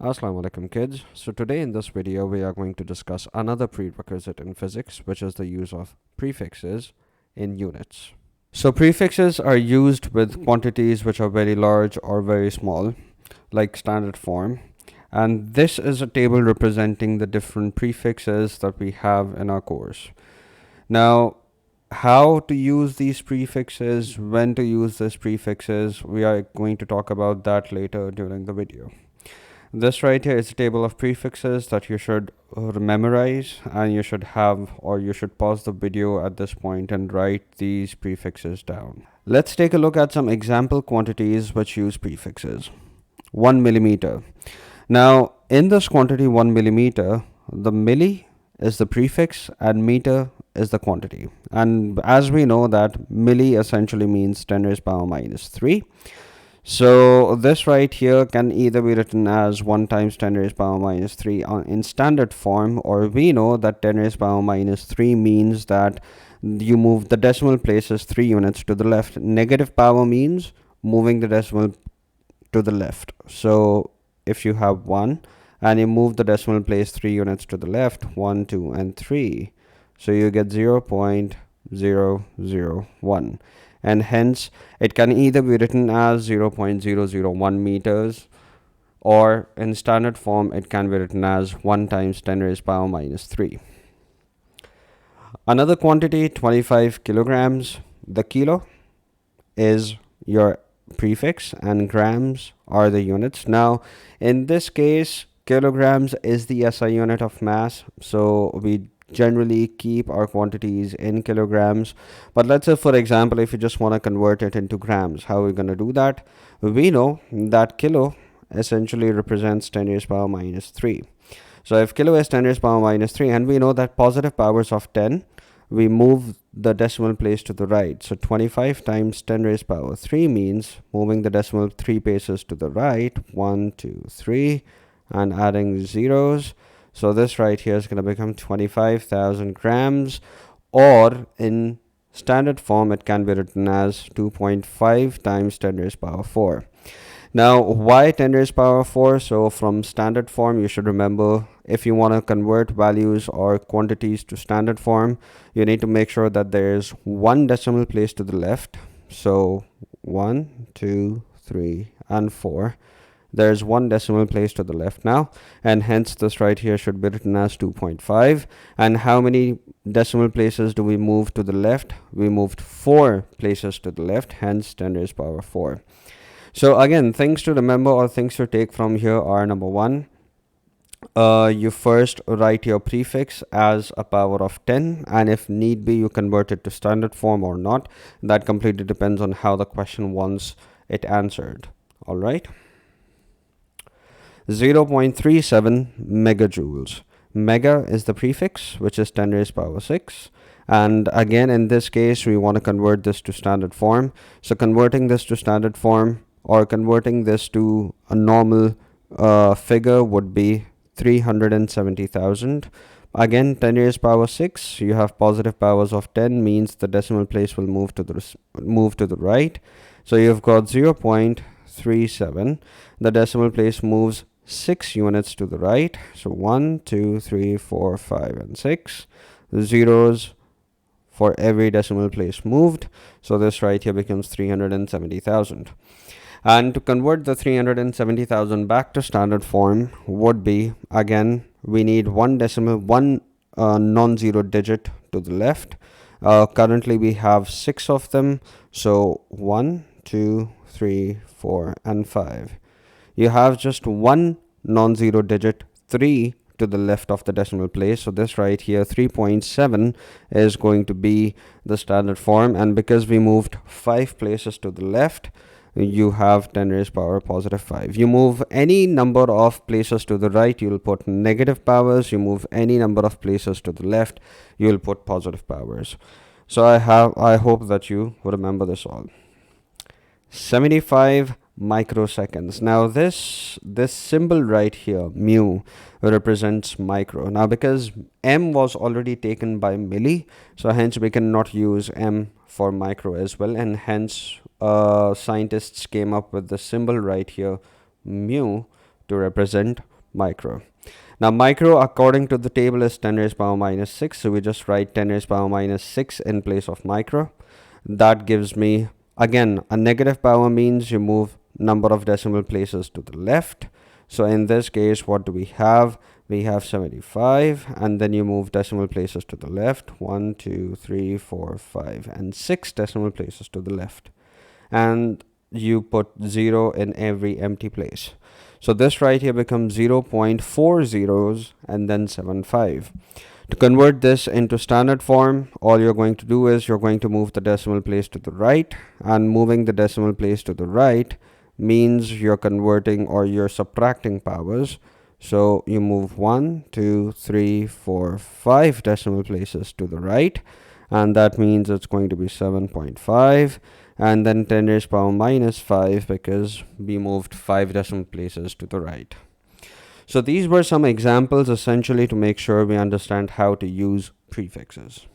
Assalamu alaikum kids. So today in this video we are going to discuss another prerequisite in physics, which is the use of prefixes in units. So prefixes are used with quantities which are very large or very small, like standard form. And this is a table representing the different prefixes that we have in our course. Now, how to use these prefixes, when to use these prefixes, we are going to talk about that later during the video. This right here is a table of prefixes that you should memorize, and you should have, or you should pause the video at this point and write these prefixes down. Let's take a look at some example quantities which use prefixes. 1 millimeter. Now, in this quantity 1 millimeter, the milli is the prefix and meter is the quantity. And as we know that milli essentially means 10 raised power minus 3. So this right here can either be written as 1 times 10 raised power minus 3 in standard form, or we know that 10 raised power minus 3 means that you move the decimal places 3 units to the left. Negative power means moving the decimal to the left. So if you have 1 and you move the decimal place 3 units to the left, 1, 2, and 3, so you get 0.001. And hence it can either be written as 0.001 meters, or in standard form it can be written as 1 times 10 raised power minus 3. Another quantity, 25 kilograms. The kilo is your prefix and grams are the units. Now in this case, kilograms is the SI unit of mass, so we generally keep our quantities in kilograms. But let's say, for example, if you just want to convert it into grams, how are we going to do that? We know that kilo essentially represents 10 raised power minus 3. So if kilo is 10 raised power minus 3, and we know that positive powers of 10, we move the decimal place to the right. So 25 times 10 raised power 3 means moving the decimal 3 places to the right, 1, 2, 3, and adding zeros. So this right here is going to become 25,000 grams, or in standard form it can be written as 2.5 times 10 raised power 4. Now why 10 raised power 4? So from standard form, you should remember, if you want to convert values or quantities to standard form, you need to make sure that there's one decimal place to the left. So 1, 2, 3, and 4. There's one decimal place to the left now, and hence this right here should be written as 2.5. And how many decimal places do we move to the left? We moved 4 places to the left, hence 10 raised power 4. So again, things to remember or things to take from here are: number 1, you first write your prefix as a power of 10, and if need be you convert it to standard form or not. That completely depends on how the question wants it answered. All right. 0.37 megajoules. Mega is the prefix, which is 10 raised power 6. And again, in this case, we want to convert this to standard form. So converting this to standard form, or converting this to a normal figure, would be 370,000. Again, 10 raised power 6, you have positive powers of 10, means the decimal place will move to the right. So you've got 0.37. The decimal place moves 6 units to the right. So 1, 2, 3, 4, 5, and 6. Zeros for every decimal place moved. So this right here becomes 370,000. And to convert the 370,000 back to standard form would be, again, we need one non-zero digit to the left. Currently we have 6 of them. So 1, 2, 3, 4, and 5. You have just one non-zero digit, 3, to the left of the decimal place. So this right here, 3.7, is going to be the standard form. And because we moved 5 places to the left, you have 10 raised power positive 5. You move any number of places to the right, you'll put negative powers. You move any number of places to the left, you'll put positive powers. So I hope that you remember this all. 75 microseconds. Now this symbol right here, mu, represents micro. Now because m was already taken by milli, so hence we cannot use m for micro as well, and hence scientists came up with the symbol right here, mu, to represent micro. Now micro according to the table is 10 raised power minus 6, so we just write 10 raised power minus 6 in place of micro. That gives me, again, a negative power means you move number of decimal places to the left. So in this case, what do we have? We have 75, and then you move decimal places to the left. 1, 2, 3, 4, 5, and 6 decimal places to the left. And you put 0 in every empty place. So this right here becomes 0.4 zeros and then 75. To convert this into standard form, all you're going to do is you're going to move the decimal place to the right, and moving the decimal place to the right means you're converting or you're subtracting powers. So you move 1, 2, 3, 4, 5 decimal places to the right, and that means it's going to be 7.5, and then 10 raised power minus 5 because we moved 5 decimal places to the right. So these were some examples essentially to make sure we understand how to use prefixes.